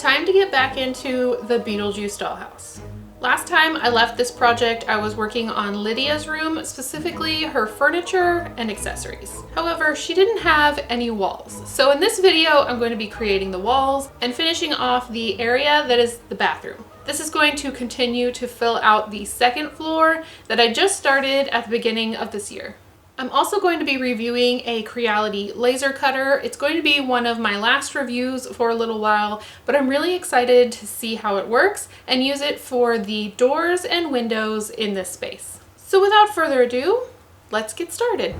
time to get back into the Beetlejuice Dollhouse. Last time I left this project, I was working on Lydia's room, specifically her furniture and accessories. However, she didn't have any walls. So in this video, I'm going to be creating the walls and finishing off the area that is the bathroom. This is going to continue to fill out the second floor that I just started at the beginning of this year. I'm also going to be reviewing a Creality laser cutter. It's going to be one of my last reviews for a little while, but I'm really excited to see how it works and use it for the doors and windows in this space. So without further ado, let's get started.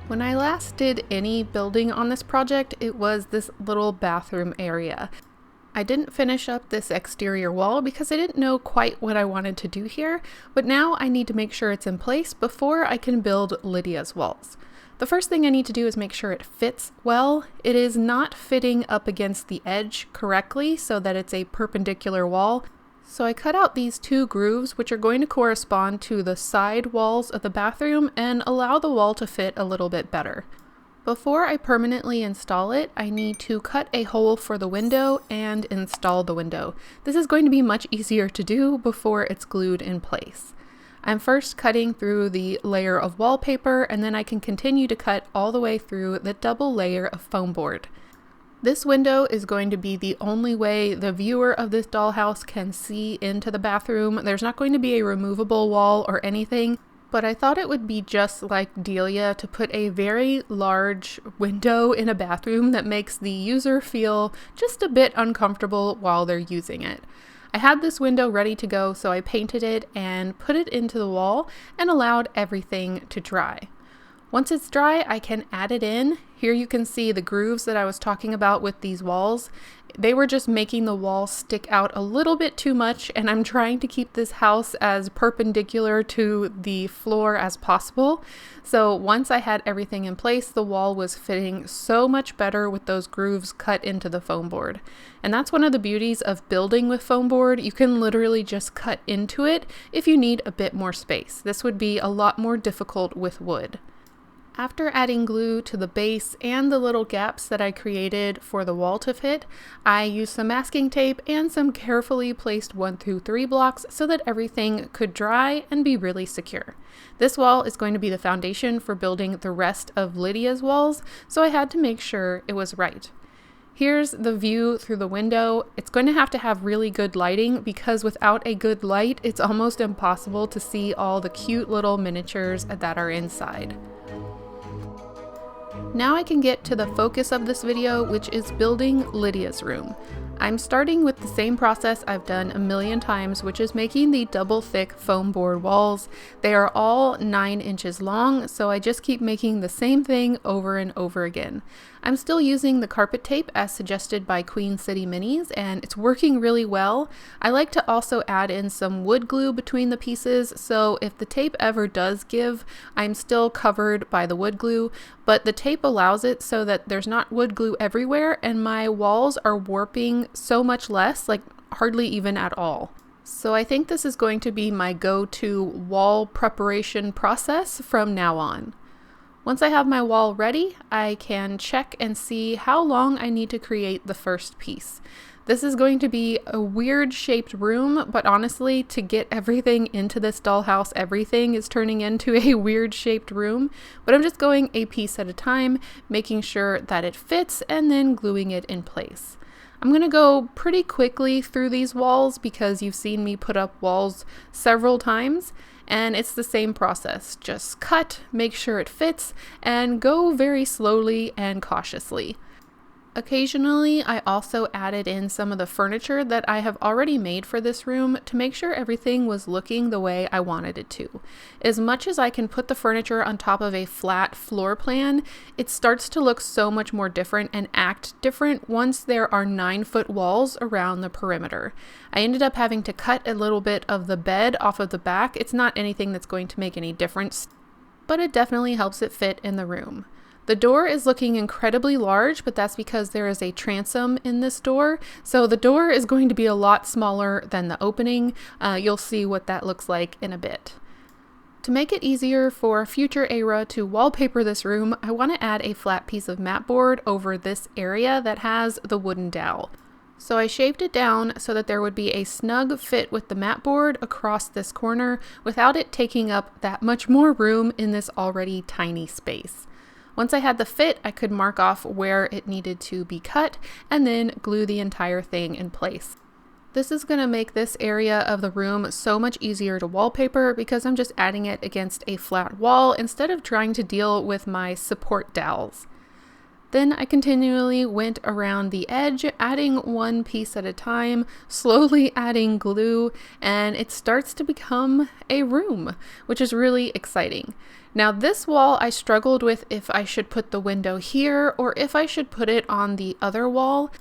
When I last did any building on this project, it was this little bathroom area. I didn't finish up this exterior wall because I didn't know quite what I wanted to do here, but now I need to make sure it's in place before I can build Lydia's walls. The first thing I need to do is make sure it fits well. It is not fitting up against the edge correctly so that it's a perpendicular wall. So I cut out these two grooves, which are going to correspond to the side walls of the bathroom and allow the wall to fit a little bit better. Before I permanently install it, I need to cut a hole for the window and install the window. This is going to be much easier to do before it's glued in place. I'm first cutting through the layer of wallpaper, and then I can continue to cut all the way through the double layer of foam board. This window is going to be the only way the viewer of this dollhouse can see into the bathroom. There's not going to be a removable wall or anything, but I thought it would be just like Delia to put a very large window in a bathroom that makes the user feel just a bit uncomfortable while they're using it. I had this window ready to go, so I painted it and put it into the wall and allowed everything to dry. Once it's dry, I can add it in. Here you can see the grooves that I was talking about with these walls. They were just making the wall stick out a little bit too much, and I'm trying to keep this house as perpendicular to the floor as possible. So once I had everything in place, the wall was fitting so much better with those grooves cut into the foam board. And that's one of the beauties of building with foam board. You can literally just cut into it if you need a bit more space. This would be a lot more difficult with wood. After adding glue to the base and the little gaps that I created for the wall to fit, I used some masking tape and some carefully placed 1 through 3 blocks so that everything could dry and be really secure. This wall is going to be the foundation for building the rest of Lydia's walls, so I had to make sure it was right. Here's the view through the window. It's going to have really good lighting because without a good light, it's almost impossible to see all the cute little miniatures that are inside. Now I can get to the focus of this video, which is building Lydia's room. I'm starting with the same process I've done a million times, which is making the double thick foam board walls. They are all 9 inches long, so I just keep making the same thing over and over again. I'm still using the carpet tape as suggested by Queen City Minis, and it's working really well. I like to also add in some wood glue between the pieces, so if the tape ever does give, I'm still covered by the wood glue, but the tape allows it so that there's not wood glue everywhere, and my walls are warping so much less, like hardly even at all. So I think this is going to be my go-to wall preparation process from now on. Once I have my wall ready, I can check and see how long I need to create the first piece. This is going to be a weird shaped room, but honestly, to get everything into this dollhouse, everything is turning into a weird shaped room. But I'm just going a piece at a time, making sure that it fits and then gluing it in place. I'm going to go pretty quickly through these walls because you've seen me put up walls several times, and it's the same process. Just cut, make sure it fits, and go very slowly and cautiously. Occasionally, I also added in some of the furniture that I have already made for this room to make sure everything was looking the way I wanted it to. As much as I can put the furniture on top of a flat floor plan, it starts to look so much more different and act different once there are 9-foot walls around the perimeter. I ended up having to cut a little bit of the bed off of the back. It's not anything that's going to make any difference, but it definitely helps it fit in the room. The door is looking incredibly large, but that's because there is a transom in this door. So the door is going to be a lot smaller than the opening. You'll see what that looks like in a bit. To make it easier for future Aira to wallpaper this room, I want to add a flat piece of mat board over this area that has the wooden dowel. So I shaped it down so that there would be a snug fit with the mat board across this corner without it taking up that much more room in this already tiny space. Once I had the fit, I could mark off where it needed to be cut and then glue the entire thing in place. This is going to make this area of the room so much easier to wallpaper because I'm just adding it against a flat wall instead of trying to deal with my support dowels. Then I continually went around the edge, adding one piece at a time, slowly adding glue, and it starts to become a room, which is really exciting. Now this wall I struggled with if I should put the window here or if I should put it on the other wall.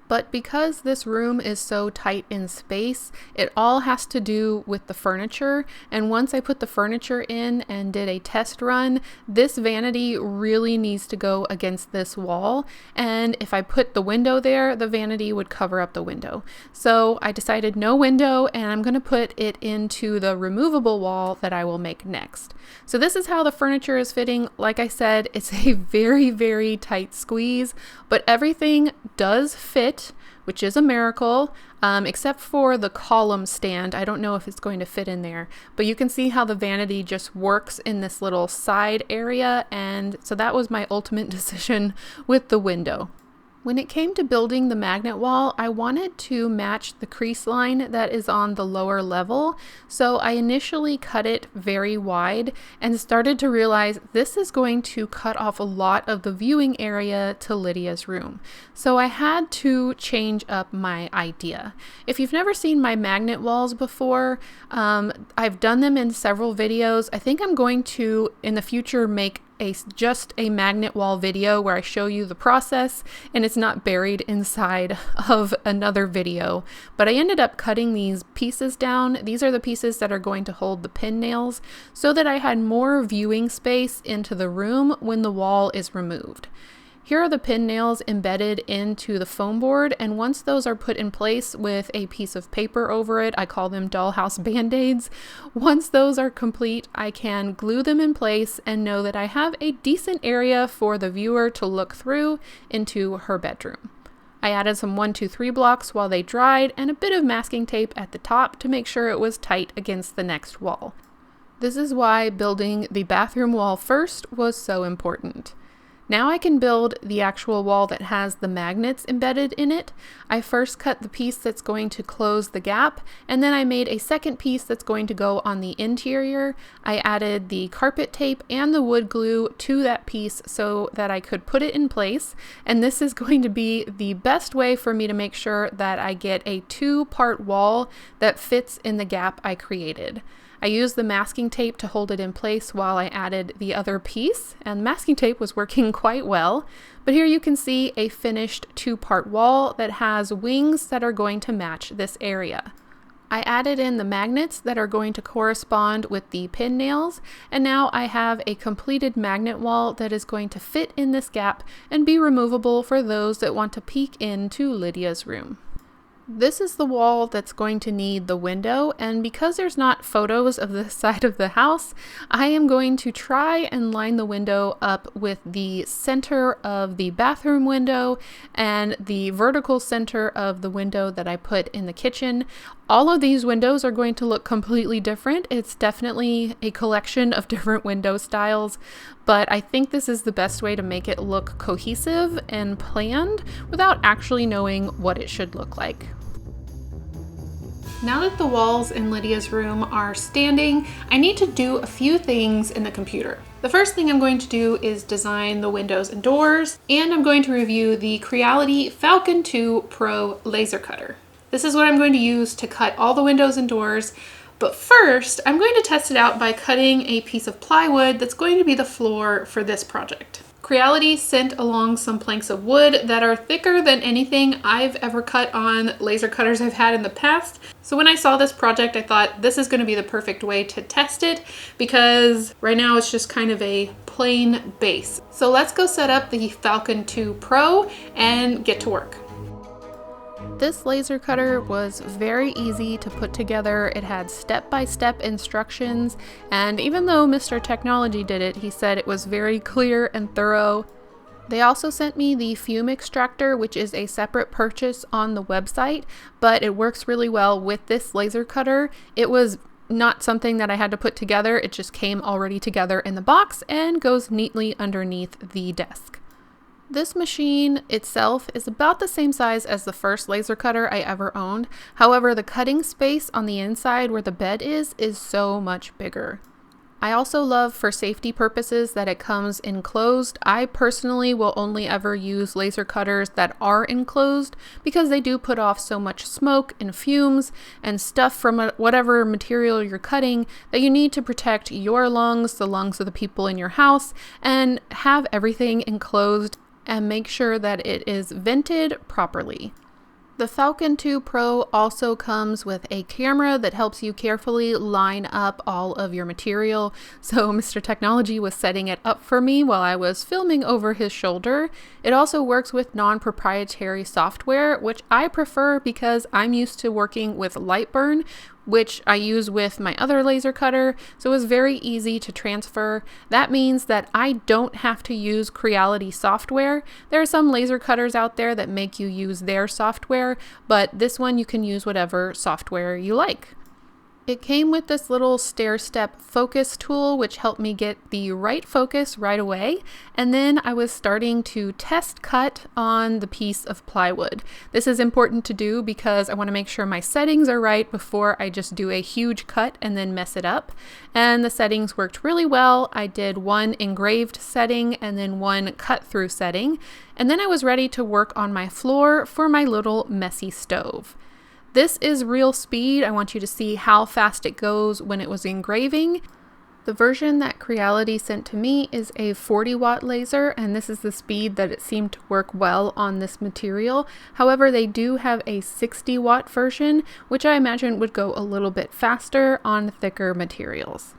But because this room is so tight in space, it all has to do with the furniture. And once I put the furniture in and did a test run, this vanity really needs to go against this wall. And if I put the window there, the vanity would cover up the window. So I decided no window, and I'm going to put it into the removable wall that I will make next. So this is how the furniture is fitting. Like I said, it's a very, very tight squeeze, but everything does fit, which is a miracle, except for the column stand. I don't know if it's going to fit in there, but you can see how the vanity just works in this little side area, and so that was my ultimate decision with the window. When it came to building the magnet wall, I wanted to match the crease line that is on the lower level, so I initially cut it very wide and started to realize this is going to cut off a lot of the viewing area to Lydia's room. So I had to change up my idea. If you've never seen my magnet walls before, I've done them in several videos. I think I'm going to, in the future, make just a magnet wall video where I show you the process and it's not buried inside of another video. But I ended up cutting these pieces down. These are the pieces that are going to hold the pin nails so that I had more viewing space into the room when the wall is removed. Here are the pin nails embedded into the foam board, and once those are put in place with a piece of paper over it, I call them dollhouse band-aids. Once those are complete, I can glue them in place and know that I have a decent area for the viewer to look through into her bedroom. I added some 1, 2, 3 blocks while they dried and a bit of masking tape at the top to make sure it was tight against the next wall. This is why building the bathroom wall first was so important. Now I can build the actual wall that has the magnets embedded in it. I first cut the piece that's going to close the gap, and then I made a second piece that's going to go on the interior. I added the carpet tape and the wood glue to that piece so that I could put it in place, and this is going to be the best way for me to make sure that I get a 2-part wall that fits in the gap I created. I used the masking tape to hold it in place while I added the other piece, and masking tape was working quite well. But here you can see a finished 2-part wall that has wings that are going to match this area. I added in the magnets that are going to correspond with the pin nails, and now I have a completed magnet wall that is going to fit in this gap and be removable for those that want to peek into Lydia's room. This is the wall that's going to need the window, and because there's not photos of this side of the house, I am going to try and line the window up with the center of the bathroom window and the vertical center of the window that I put in the kitchen. All of these windows are going to look completely different. It's definitely a collection of different window styles, but I think this is the best way to make it look cohesive and planned without actually knowing what it should look like. Now that the walls in Lydia's room are standing, I need to do a few things in the computer. The first thing I'm going to do is design the windows and doors, and I'm going to review the Creality Falcon 2 Pro laser cutter. This is what I'm going to use to cut all the windows and doors, but first I'm going to test it out by cutting a piece of plywood that's going to be the floor for this project. Creality sent along some planks of wood that are thicker than anything I've ever cut on laser cutters I've had in the past. So when I saw this project, I thought this is going to be the perfect way to test it because right now it's just kind of a plain base. So let's go set up the Falcon 2 Pro and get to work. This laser cutter was very easy to put together. It had step-by-step instructions, and even though Mr. Technology did it, he said it was very clear and thorough. They also sent me the fume extractor, which is a separate purchase on the website, but it works really well with this laser cutter. It was not something that I had to put together, it just came already together in the box and goes neatly underneath the desk. This machine itself is about the same size as the first laser cutter I ever owned. However, the cutting space on the inside where the bed is so much bigger. I also love, for safety purposes, that it comes enclosed. I personally will only ever use laser cutters that are enclosed because they do put off so much smoke and fumes and stuff from whatever material you're cutting that you need to protect your lungs, the lungs of the people in your house, and have everything enclosed and make sure that it is vented properly. The Falcon 2 Pro also comes with a camera that helps you carefully line up all of your material. So Mr. Technology was setting it up for me while I was filming over his shoulder. It also works with non-proprietary software, which I prefer because I'm used to working with Lightburn, which I use with my other laser cutter, so it was very easy to transfer. That means that I don't have to use Creality software. There are some laser cutters out there that make you use their software, but this one you can use whatever software you like. It came with this little stair-step focus tool, which helped me get the right focus right away. And then I was starting to test cut on the piece of plywood. This is important to do because I want to make sure my settings are right before I just do a huge cut and then mess it up. And the settings worked really well. I did one engraved setting and then one cut through setting. And then I was ready to work on my floor for my little messy stove. This is real speed. I want you to see how fast it goes when it was engraving. The version that Creality sent to me is a 40-watt laser, and this is the speed that it seemed to work well on this material. However, they do have a 60-watt version, which I imagine would go a little bit faster on thicker materials.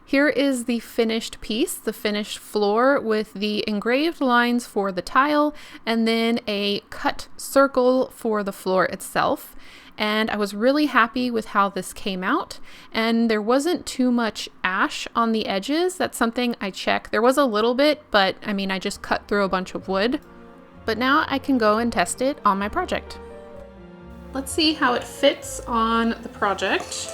Here is the finished piece, the finished floor with the engraved lines for the tile and then a cut circle for the floor itself. And I was really happy with how this came out, and there wasn't too much ash on the edges. That's something I check. There was a little bit, but I mean, I just cut through a bunch of wood. But now I can go and test it on my project. Let's see how it fits on the project.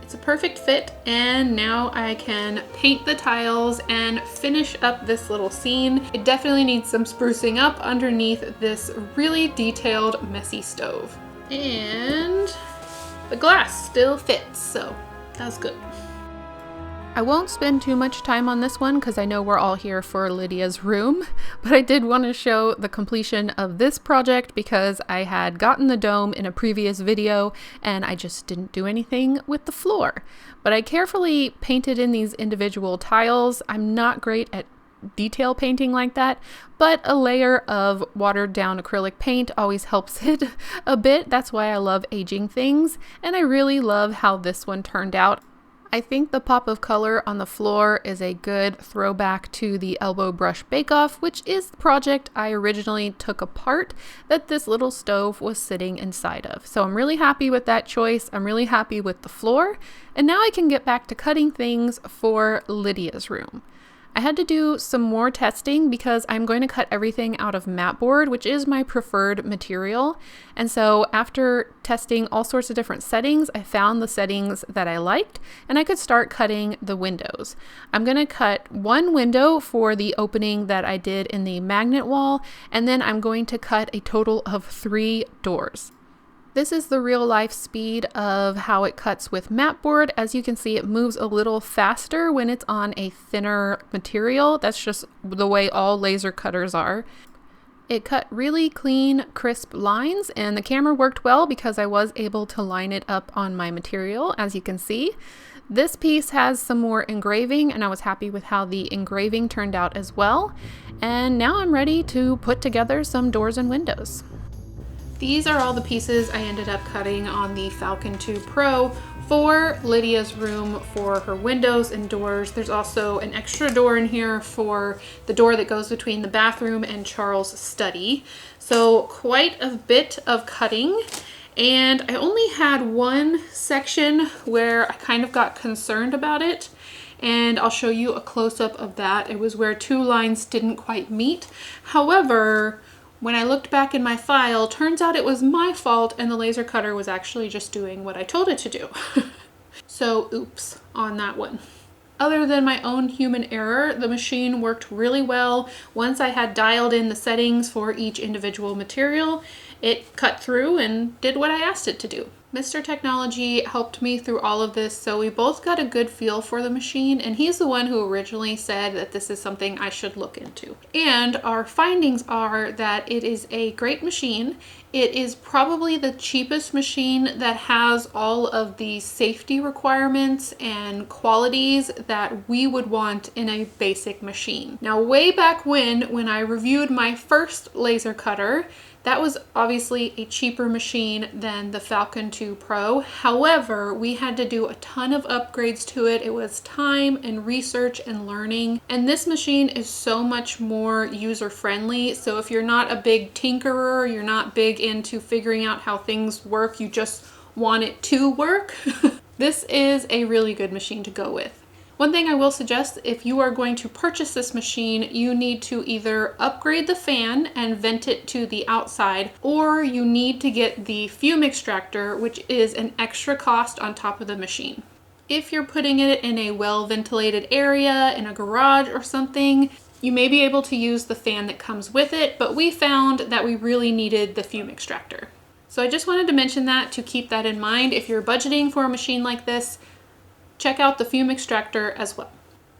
It's a perfect fit, and now I can paint the tiles and finish up this little scene. It definitely needs some sprucing up underneath this really detailed, messy stove. And the glass still fits, so that's good. I won't spend too much time on this one because I know we're all here for Lydia's room, but I did want to show the completion of this project because I had gotten the dome in a previous video and I just didn't do anything with the floor. But I carefully painted in these individual tiles. I'm not great at detail painting like that, but a layer of watered down acrylic paint always helps it a bit. That's why I love aging things, and I really love how this one turned out. I think the pop of color on the floor is a good throwback to the Elbow Brush Bake Off, which is the project I originally took apart that this little stove was sitting inside of. So I'm really happy with that choice. I'm really happy with the floor. And now I can get back to cutting things for Lydia's room. I had to do some more testing because I'm going to cut everything out of mat board, which is my preferred material. And so after testing all sorts of different settings, I found the settings that I liked and I could start cutting the windows. I'm going to cut one window for the opening that I did in the magnet wall, and then I'm going to cut a total of 3 doors. This is the real life speed of how it cuts with mat board. As you can see, it moves a little faster when it's on a thinner material. That's just the way all laser cutters are. It cut really clean, crisp lines, and the camera worked well because I was able to line it up on my material, as you can see. This piece has some more engraving, and I was happy with how the engraving turned out as well. And now I'm ready to put together some doors and windows. These are all the pieces I ended up cutting on the Falcon 2 Pro for Lydia's room for her windows and doors. There's also an extra door in here for the door that goes between the bathroom and Charles' study. So quite a bit of cutting. And I only had one section where I kind of got concerned about it. And I'll show you a close-up of that. It was where two lines didn't quite meet. However, when I looked back in my file, turns out it was my fault and the laser cutter was actually just doing what I told it to do. So oops on that one. Other than my own human error, the machine worked really well. Once I had dialed in the settings for each individual material, it cut through and did what I asked it to do. Mr. Technology helped me through all of this, so we both got a good feel for the machine, and he's the one who originally said that this is something I should look into. And our findings are that it is a great machine. It is probably the cheapest machine that has all of the safety requirements and qualities that we would want in a basic machine. Now, way back when I reviewed my first laser cutter, that was obviously a cheaper machine than the Falcon 2 Pro. However, we had to do a ton of upgrades to it. It was time and research and learning. And this machine is so much more user-friendly. So if you're not a big tinkerer, you're not big into figuring out how things work, you just want it to work, this is a really good machine to go with. One thing I will suggest, if you are going to purchase this machine, you need to either upgrade the fan and vent it to the outside, or you need to get the fume extractor, which is an extra cost on top of the machine. If you're putting it in a well-ventilated area, in a garage or something, you may be able to use the fan that comes with it, but we found that we really needed the fume extractor. So I just wanted to mention that to keep that in mind. If you're budgeting for a machine like this, check out the fume extractor as well.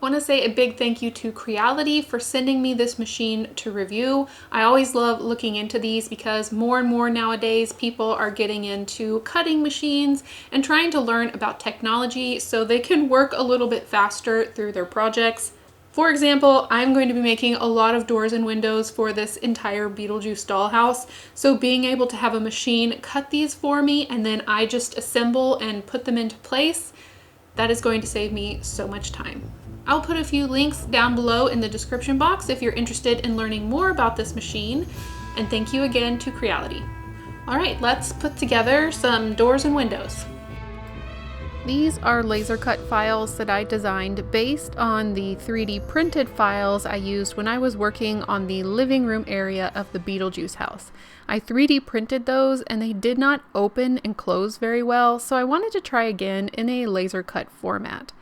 I want to say a big thank you to Creality for sending me this machine to review. I always love looking into these because more and more nowadays people are getting into cutting machines and trying to learn about technology so they can work a little bit faster through their projects. For example, I'm going to be making a lot of doors and windows for this entire Beetlejuice dollhouse, so being able to have a machine cut these for me and then I just assemble and put them into place, that is going to save me so much time. I'll put a few links down below in the description box if you're interested in learning more about this machine, and thank you again to Creality. All right, let's put together some doors and windows. These are laser cut files that I designed based on the 3D printed files I used when I was working on the living room area of the Beetlejuice house. I 3D printed those and they did not open and close very well, so I wanted to try again in a laser cut format.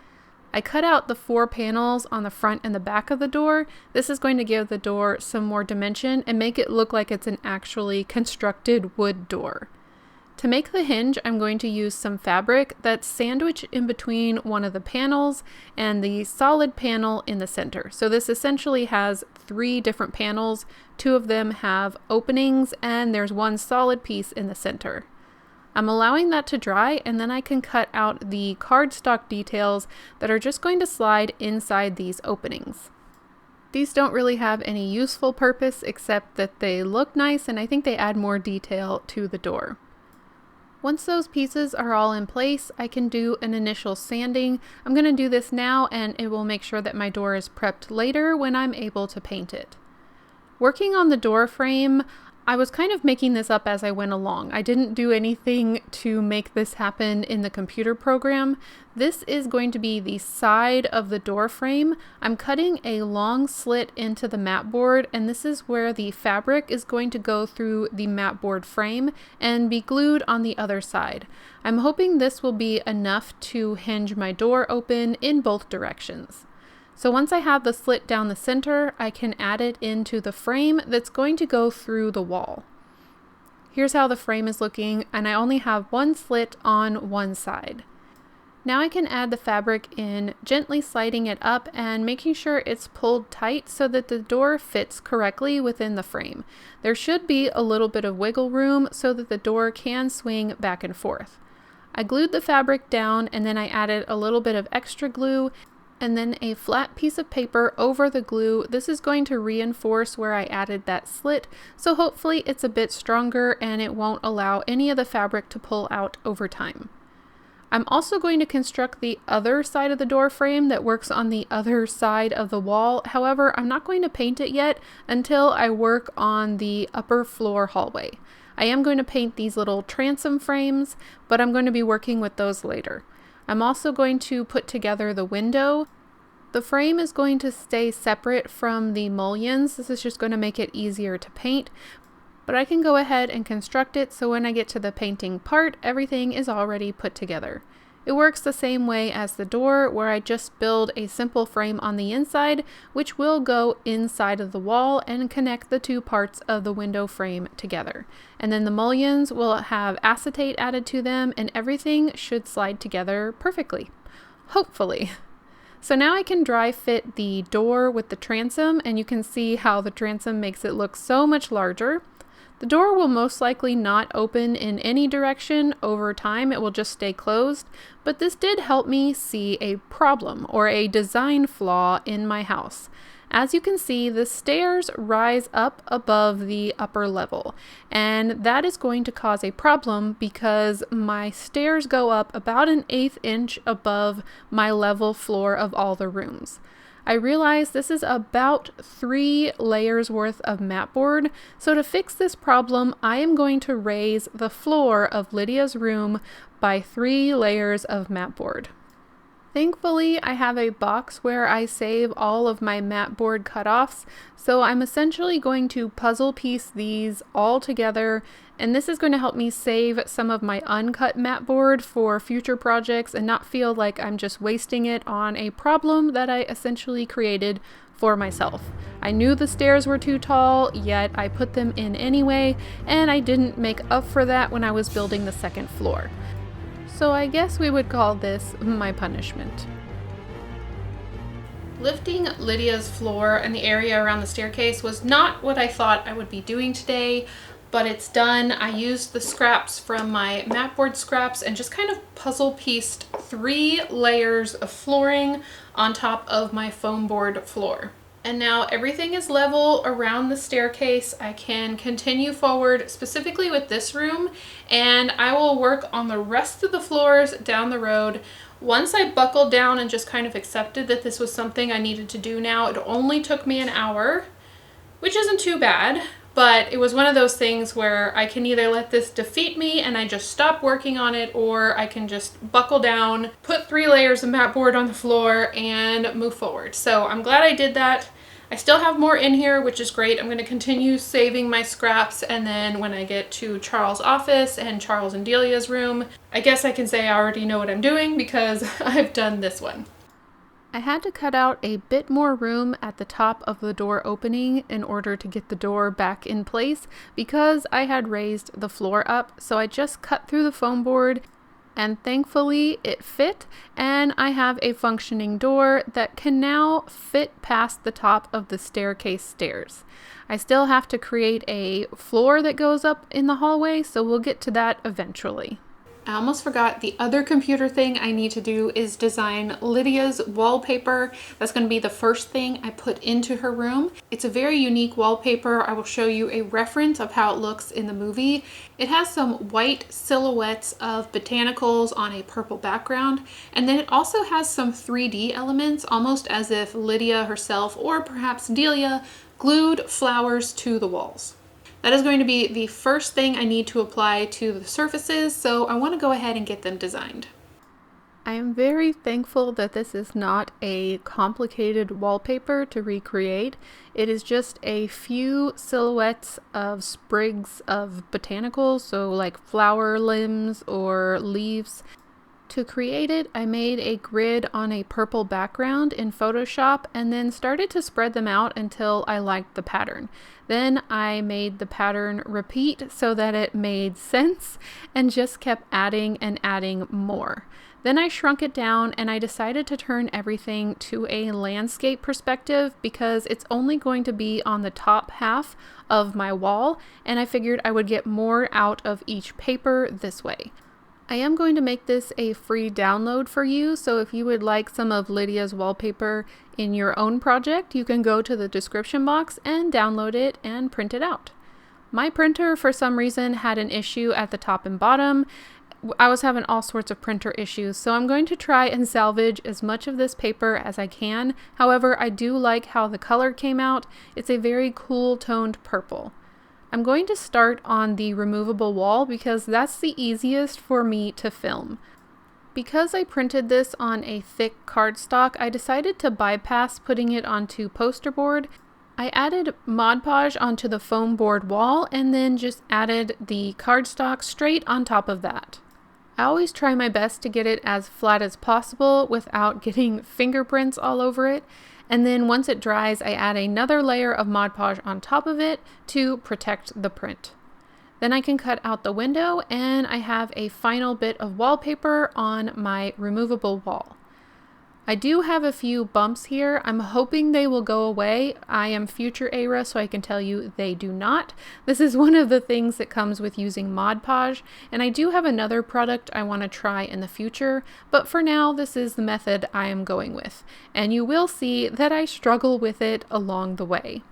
I cut out the 4 panels on the front and the back of the door. This is going to give the door some more dimension and make it look like it's an actually constructed wood door. To make the hinge, I'm going to use some fabric that's sandwiched in between one of the panels and the solid panel in the center. So this essentially has 3 different panels. 2 of them have openings and there's one solid piece in the center. I'm allowing that to dry and then I can cut out the cardstock details that are just going to slide inside these openings. These don't really have any useful purpose except that they look nice and I think they add more detail to the door. Once those pieces are all in place, I can do an initial sanding. I'm going to do this now and it will make sure that my door is prepped later when I'm able to paint it. Working on the door frame, I was kind of making this up as I went along. I didn't do anything to make this happen in the computer program. This is going to be the side of the door frame. I'm cutting a long slit into the mat board, and this is where the fabric is going to go through the mat board frame and be glued on the other side. I'm hoping this will be enough to hinge my door open in both directions. So once I have the slit down the center, I can add it into the frame that's going to go through the wall. Here's how the frame is looking, and I only have one slit on one side. Now I can add the fabric in, gently sliding it up and making sure it's pulled tight so that the door fits correctly within the frame. There should be a little bit of wiggle room so that the door can swing back and forth. I glued the fabric down and then I added a little bit of extra glue and then a flat piece of paper over the glue. This is going to reinforce where I added that slit, so hopefully it's a bit stronger and it won't allow any of the fabric to pull out over time. I'm also going to construct the other side of the door frame that works on the other side of the wall. However, I'm not going to paint it yet until I work on the upper floor hallway. I am going to paint these little transom frames, but I'm going to be working with those later. I'm also going to put together the window. The frame is going to stay separate from the mullions. This is just going to make it easier to paint, but I can go ahead and construct it so when I get to the painting part, everything is already put together. It works the same way as the door, where I just build a simple frame on the inside, which will go inside of the wall and connect the two parts of the window frame together. And then the mullions will have acetate added to them, and everything should slide together perfectly. Hopefully. So now I can dry fit the door with the transom, and you can see how the transom makes it look so much larger. The door will most likely not open in any direction over time, it will just stay closed, but this did help me see a problem or a design flaw in my house. As you can see, the stairs rise up above the upper level, and that is going to cause a problem because my stairs go up about 1/8 inch above my level floor of all the rooms. I realize this is about 3 layers worth of mat board, so to fix this problem, I am going to raise the floor of Lydia's room by 3 layers of mat board. Thankfully, I have a box where I save all of my mat board cutoffs, so I'm essentially going to puzzle piece these all together, and this is going to help me save some of my uncut mat board for future projects and not feel like I'm just wasting it on a problem that I essentially created for myself. I knew the stairs were too tall, yet I put them in anyway, and I didn't make up for that when I was building the second floor. So I guess we would call this my punishment. Lifting Lydia's floor and the area around the staircase was not what I thought I would be doing today, but it's done. I used the scraps from my mat board scraps and just kind of puzzle pieced 3 layers of flooring on top of my foam board floor. And now everything is level around the staircase. I can continue forward specifically with this room, and I will work on the rest of the floors down the road. Once I buckled down and just kind of accepted that this was something I needed to do now, it only took me an hour, which isn't too bad, but it was one of those things where I can either let this defeat me and I just stop working on it, or I can just buckle down, put 3 layers of mat board on the floor, and move forward. So I'm glad I did that. I still have more in here, which is great. I'm going to continue saving my scraps, and then when I get to Charles' office and Charles and Delia's room, I guess I can say I already know what I'm doing because I've done this one. I had to cut out a bit more room at the top of the door opening in order to get the door back in place because I had raised the floor up, so I just cut through the foam board, and thankfully it fit, and I have a functioning door that can now fit past the top of the staircase stairs. I still have to create a floor that goes up in the hallway, so we'll get to that eventually. I almost forgot, the other computer thing I need to do is design Lydia's wallpaper. That's going to be the first thing I put into her room. It's a very unique wallpaper. I will show you a reference of how it looks in the movie. It has some white silhouettes of botanicals on a purple background, and then it also has some 3D elements, almost as if Lydia herself or perhaps Delia glued flowers to the walls. That is going to be the first thing I need to apply to the surfaces, so I want to go ahead and get them designed. I am very thankful that this is not a complicated wallpaper to recreate. It is just a few silhouettes of sprigs of botanicals, so like flower limbs or leaves. To create it, I made a grid on a purple background in Photoshop and then started to spread them out until I liked the pattern. Then I made the pattern repeat so that it made sense and just kept adding and adding more. Then I shrunk it down and I decided to turn everything to a landscape perspective because it's only going to be on the top half of my wall, and I figured I would get more out of each paper this way. I am going to make this a free download for you, so if you would like some of Lydia's wallpaper in your own project, you can go to the description box and download it and print it out. My printer, for some reason, had an issue at the top and bottom. I was having all sorts of printer issues, so I'm going to try and salvage as much of this paper as I can. However, I do like how the color came out. It's a very cool toned purple. I'm going to start on the removable wall because that's the easiest for me to film. Because I printed this on a thick cardstock, I decided to bypass putting it onto poster board. I added Mod Podge onto the foam board wall and then just added the cardstock straight on top of that. I always try my best to get it as flat as possible without getting fingerprints all over it. And then once it dries, I add another layer of Mod Podge on top of it to protect the print. Then I can cut out the window and I have a final bit of wallpaper on my removable wall. I do have a few bumps here. I'm hoping they will go away. I am future Aira, so I can tell you they do not. This is one of the things that comes with using Mod Podge, and I do have another product I want to try in the future, but for now this is the method I am going with, and you will see that I struggle with it along the way.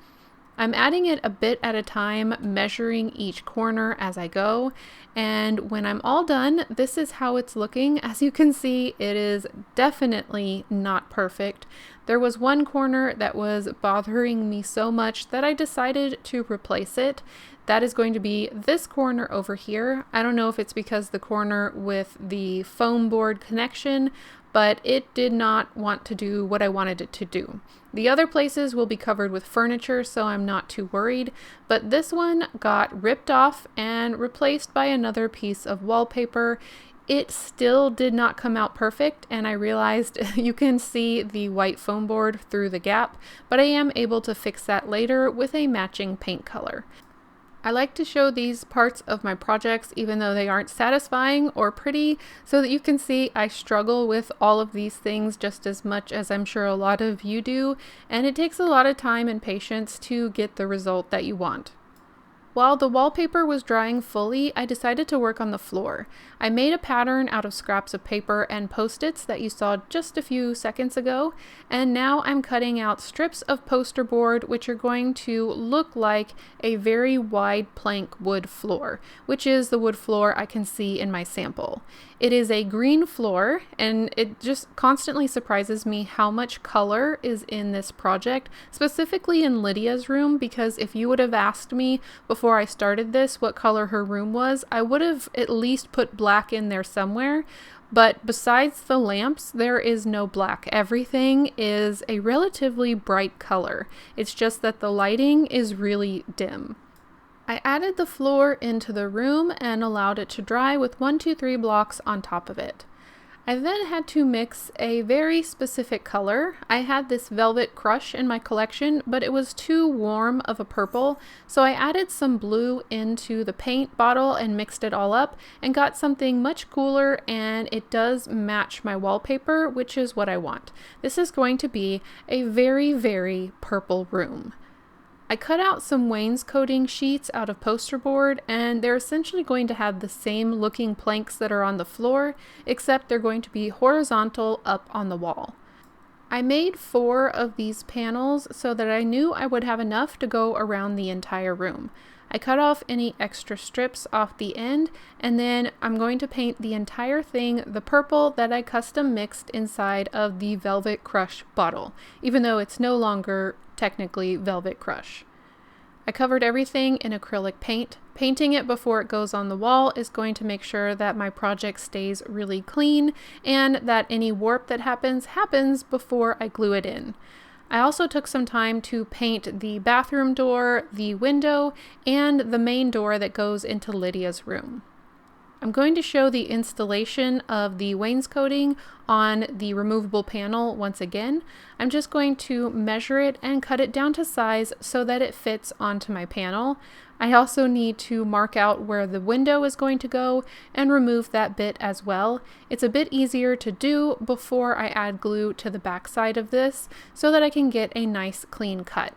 I'm adding it a bit at a time, measuring each corner as I go, and when I'm all done, this is how it's looking. As you can see, it is definitely not perfect. There was one corner that was bothering me so much that I decided to replace it. That is going to be this corner over here. I don't know if it's because the corner with the foam board connection, but it did not want to do what I wanted it to do. The other places will be covered with furniture, so I'm not too worried, but this one got ripped off and replaced by another piece of wallpaper. It still did not come out perfect, and I realized you can see the white foam board through the gap, but I am able to fix that later with a matching paint color. I like to show these parts of my projects even though they aren't satisfying or pretty, so that you can see I struggle with all of these things just as much as I'm sure a lot of you do, and it takes a lot of time and patience to get the result that you want. While the wallpaper was drying fully, I decided to work on the floor. I made a pattern out of scraps of paper and post-its that you saw just a few seconds ago, and now I'm cutting out strips of poster board which are going to look like a very wide plank wood floor, which is the wood floor I can see in my sample. It is a green floor, and it just constantly surprises me how much color is in this project, specifically in Lydia's room, because if you would have asked me before I started this what color her room was, I would have at least put black in there somewhere. But besides the lamps, there is no black. Everything is a relatively bright color. It's just that the lighting is really dim. I added the floor into the room and allowed it to dry with 1, 2, 3 blocks on top of it. I then had to mix a very specific color. I had this Velvet Crush in my collection, but it was too warm of a purple, so I added some blue into the paint bottle and mixed it all up and got something much cooler, and it does match my wallpaper, which is what I want. This is going to be a very, very purple room. I cut out some wainscoting sheets out of poster board, and they're essentially going to have the same looking planks that are on the floor, except they're going to be horizontal up on the wall. I made 4 of these panels so that I knew I would have enough to go around the entire room. I cut off any extra strips off the end, and then I'm going to paint the entire thing the purple that I custom mixed inside of the Velvet Crush bottle, even though it's no longer technically Velvet Crush. I covered everything in acrylic paint. Painting it before it goes on the wall is going to make sure that my project stays really clean and that any warp that happens before I glue it in. I also took some time to paint the bathroom door, the window, and the main door that goes into Lydia's room. I'm going to show the installation of the wainscoting on the removable panel once again. I'm just going to measure it and cut it down to size so that it fits onto my panel. I also need to mark out where the window is going to go and remove that bit as well. It's a bit easier to do before I add glue to the back side of this so that I can get a nice clean cut.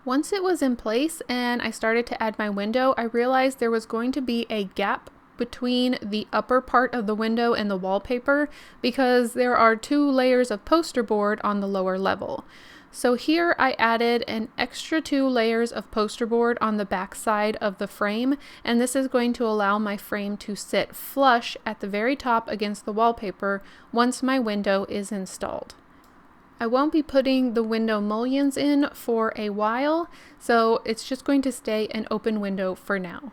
Once it was in place and I started to add my window, I realized there was going to be a gap between the upper part of the window and the wallpaper because there are 2 layers of poster board on the lower level. So here I added an extra 2 layers of poster board on the back side of the frame, and this is going to allow my frame to sit flush at the very top against the wallpaper once my window is installed. I won't be putting the window mullions in for a while, so it's just going to stay an open window for now.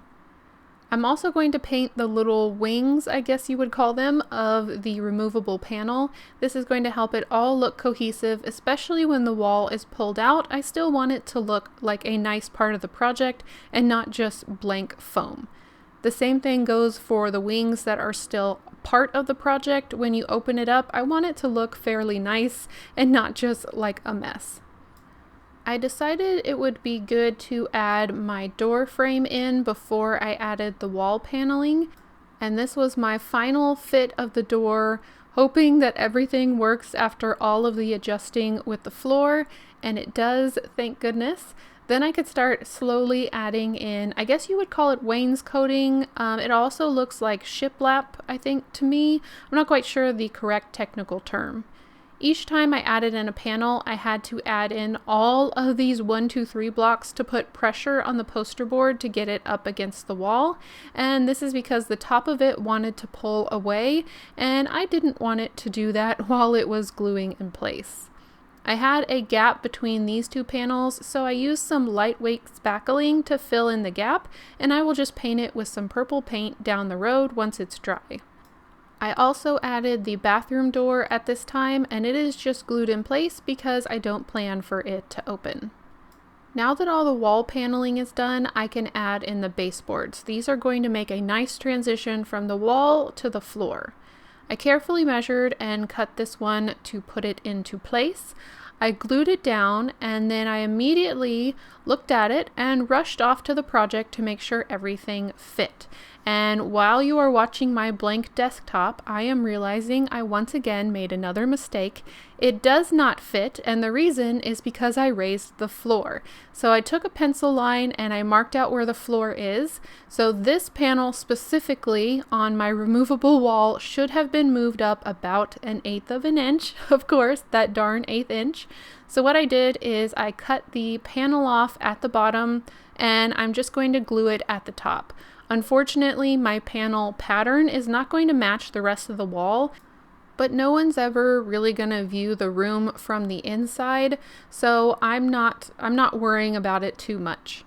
I'm also going to paint the little wings, I guess you would call them, of the removable panel. This is going to help it all look cohesive, especially when the wall is pulled out. I still want it to look like a nice part of the project and not just blank foam. The same thing goes for the wings that are still part of the project. When you open it up, I want it to look fairly nice and not just like a mess. I decided it would be good to add my door frame in before I added the wall paneling, and this was my final fit of the door, hoping that everything works after all of the adjusting with the floor, and it does, thank goodness. Then I could start slowly adding in, I guess you would call it wainscoting. It also looks like shiplap, I think, to me. I'm not quite sure the correct technical term. Each time I added in a panel, I had to add in all of these 1, 2, 3 blocks to put pressure on the poster board to get it up against the wall. And this is because the top of it wanted to pull away, and I didn't want it to do that while it was gluing in place. I had a gap between these 2 panels, so I used some lightweight spackling to fill in the gap, and I will just paint it with some purple paint down the road once it's dry. I also added the bathroom door at this time, and it is just glued in place because I don't plan for it to open. Now that all the wall paneling is done, I can add in the baseboards. These are going to make a nice transition from the wall to the floor. I carefully measured and cut this one to put it into place. I glued it down, and then I immediately looked at it and rushed off to the project to make sure everything fit. And while you are watching my blank desktop, I am realizing I once again made another mistake. It does not fit, and the reason is because I raised the floor. So I took a pencil line and I marked out where the floor is. So this panel specifically on my removable wall should have been moved up about 1/8 of an inch. Of course, that darn 1/8 inch. So what I did is I cut the panel off at the bottom, and I'm just going to glue it at the top. Unfortunately, my panel pattern is not going to match the rest of the wall, but no one's ever really going to view the room from the inside, so I'm not worrying about it too much.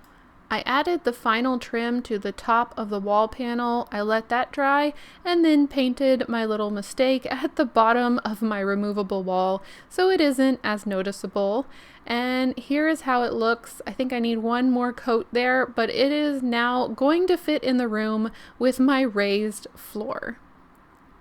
I added the final trim to the top of the wall panel, I let that dry, and then painted my little mistake at the bottom of my removable wall so it isn't as noticeable. And here is how it looks. I think I need one more coat there, but it is now going to fit in the room with my raised floor.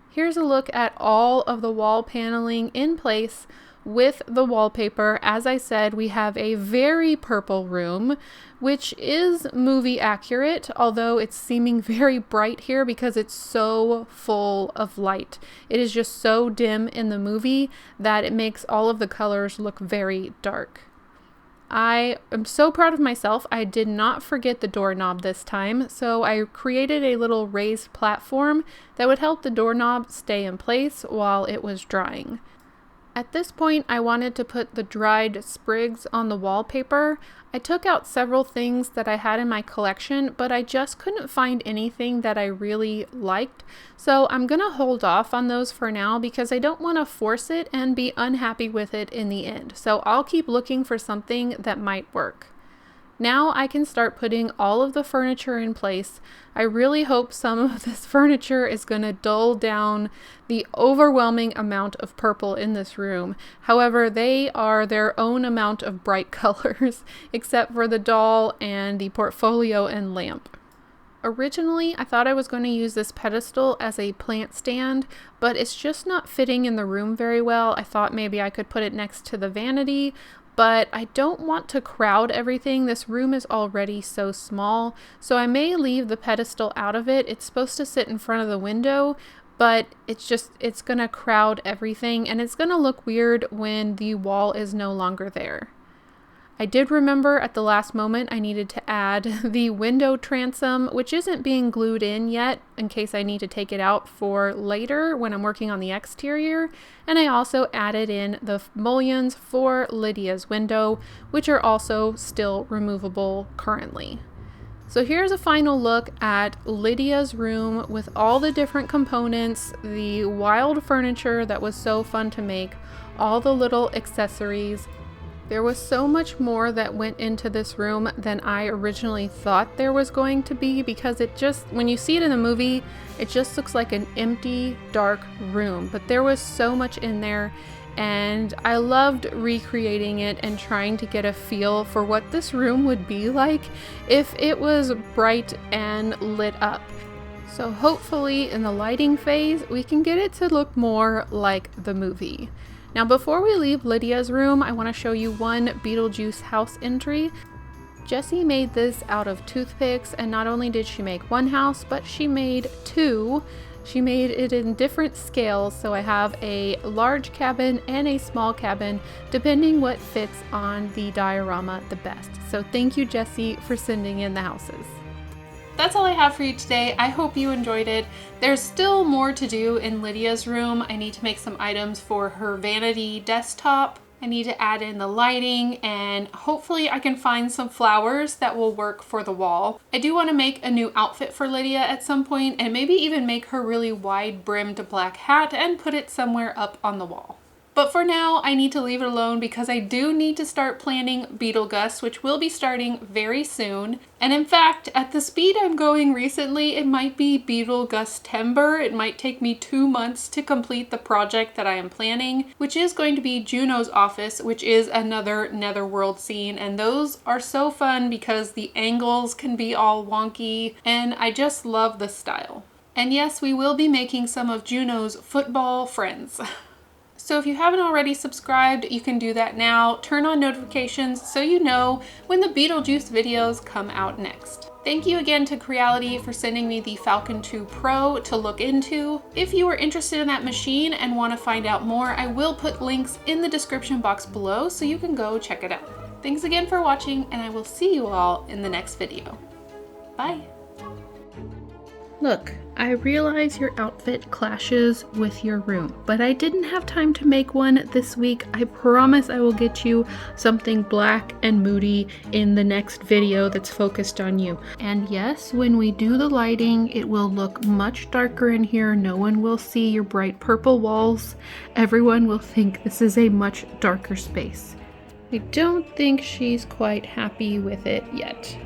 Here's a look at all of the wall paneling in place with the wallpaper. As I said, we have a very purple room, which is movie accurate, although it's seeming very bright here because it's so full of light. It is just so dim in the movie that it makes all of the colors look very dark. I am so proud of myself. I did not forget the doorknob this time, so I created a little raised platform that would help the doorknob stay in place while it was drying. At this point, I wanted to put the dried sprigs on the wallpaper. I took out several things that I had in my collection, but I just couldn't find anything that I really liked. So I'm gonna hold off on those for now because I don't want to force it and be unhappy with it in the end. So I'll keep looking for something that might work. Now I can start putting all of the furniture in place. I really hope some of this furniture is going to dull down the overwhelming amount of purple in this room. However, they are their own amount of bright colors, except for the doll and the portfolio and lamp. Originally, I thought I was going to use this pedestal as a plant stand, but it's just not fitting in the room very well. I thought maybe I could put it next to the vanity, but I don't want to crowd everything. This room is already so small, so I may leave the pedestal out of it. It's supposed to sit in front of the window, but it's gonna crowd everything, and it's gonna look weird when the wall is no longer there. I did remember at the last moment I needed to add the window transom, which isn't being glued in yet in case I need to take it out for later when I'm working on the exterior. And I also added in the mullions for Lydia's window, which are also still removable currently. So here's a final look at Lydia's room with all the different components, the wild furniture that was so fun to make, all the little accessories. There was so much more that went into this room than I originally thought there was going to be, because it just, when you see it in the movie, it just looks like an empty, dark room. But there was so much in there, and I loved recreating it and trying to get a feel for what this room would be like if it was bright and lit up. So hopefully in the lighting phase, we can get it to look more like the movie. Now before we leave Lydia's room, I want to show you one Beetlejuice house entry. Jessie made this out of toothpicks, and not only did she make one house, but she made two. She made it in different scales, so I have a large cabin and a small cabin, depending what fits on the diorama the best. So thank you, Jessie, for sending in the houses. That's all I have for you today. I hope you enjoyed it. There's still more to do in Lydia's room. I need to make some items for her vanity desktop. I need to add in the lighting, and hopefully I can find some flowers that will work for the wall. I do want to make a new outfit for Lydia at some point, and maybe even make her really wide brimmed black hat and put it somewhere up on the wall. But for now, I need to leave it alone because I do need to start planning Beetlejuice, which will be starting very soon. And in fact, at the speed I'm going recently, it might be Beetlejuice-tember. It might take me 2 months to complete the project that I am planning, which is going to be Juno's office, which is another netherworld scene. And those are so fun because the angles can be all wonky, and I just love the style. And yes, we will be making some of Juno's football friends. So if you haven't already subscribed, you can do that now. Turn on notifications so you know when the Beetlejuice videos come out next. Thank you again to Creality for sending me the Falcon 2 Pro to look into. If you are interested in that machine and want to find out more, I will put links in the description box below so you can go check it out. Thanks again for watching, and I will see you all in the next video. Bye! Look, I realize your outfit clashes with your room, but I didn't have time to make one this week. I promise I will get you something black and moody in the next video that's focused on you. And yes, when we do the lighting, it will look much darker in here. No one will see your bright purple walls. Everyone will think this is a much darker space. I don't think she's quite happy with it yet.